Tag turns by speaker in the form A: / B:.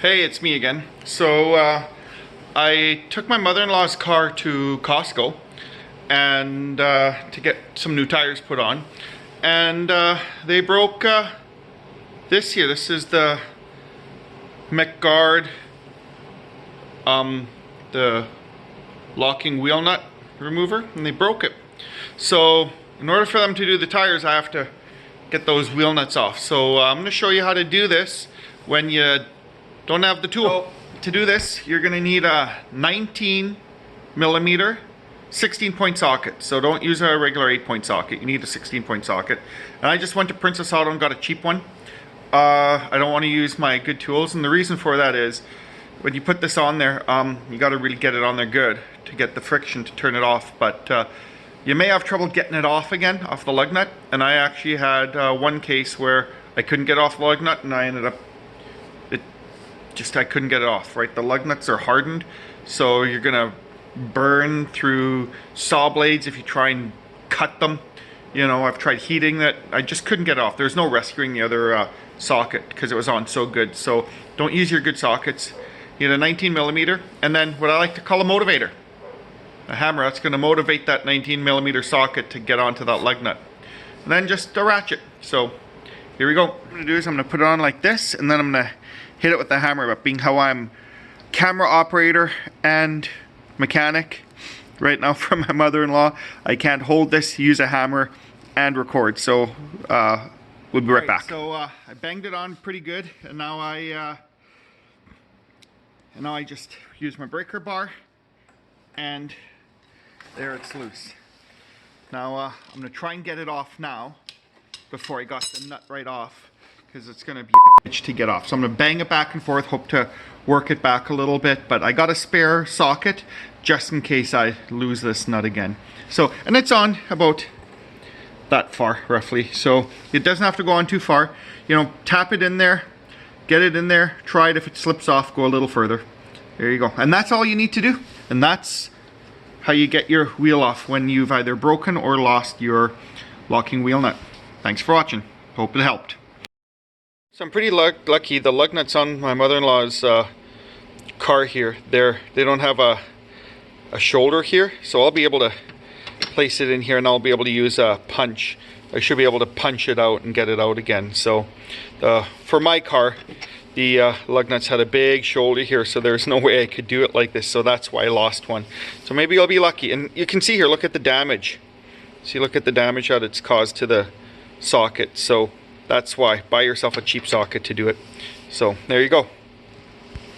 A: Hey, it's me again. So I took my mother-in-law's car to Costco and to get some new tires put on, and they broke this here. This is the McGuard, the locking wheel nut remover, and they broke it. So in order for them to do the tires, I have to get those wheel nuts off. So I'm going to show you how to do this when you don't have the tool. To do this, you're going to need a 19 millimeter 16-point socket. So don't use a regular 8-point socket. You need a 16-point socket. And I just went to Princess Auto and got a cheap one. I don't want to use my good tools, and the reason for that is when you put this on there, you got to really get it on there good to get the friction to turn it off. But you may have trouble getting it off again, off the lug nut. And I actually had one case where I couldn't get off the lug nut, and I ended up, I couldn't get it off, right? The lug nuts are hardened, so you're gonna burn through saw blades if you try and cut them. You know, I've tried heating that. I just couldn't get it off. There's no rescuing the other socket because it was on so good. So don't use your good sockets. You need a 19 millimeter, and then what I like to call a motivator. A hammer that's going to motivate that 19 millimeter socket to get onto that lug nut. And then just a ratchet. So here we go. What I'm going to do is I'm going to put it on like this, and then I'm going to hit it with the hammer. But being how I'm camera operator and mechanic right now from my mother-in-law, I can't hold this, use a hammer, and record. So we'll be right back. So I banged it on pretty good, and now I just use my breaker bar, and there it's loose. Now I'm gonna try and get it off now before I got the nut right off, because it's gonna be a bitch to get off. So I'm gonna bang it back and forth, hope to work it back a little bit, but I got a spare socket just in case I lose this nut again. So, and it's on about that far roughly, so it doesn't have to go on too far. You know, tap it in there, get it in there, try it. If it slips off, go a little further. There you go. And that's all you need to do, and that's how you get your wheel off when you've either broken or lost your locking wheel nut. Thanks for watching. Hope it helped. So I'm pretty lucky. The lug nuts on my mother-in-law's car here, they don't have a shoulder here, so I'll be able to place it in here, and I'll be able to use a punch. I should be able to punch it out and get it out again. So for my car, the lug nuts had a big shoulder here, so there's no way I could do it like this, so that's why I lost one. So maybe I'll be lucky. And you can see here, look at the damage. See, look at the damage that it's caused to the socket. So that's why. Buy yourself a cheap socket to do it. So there you go.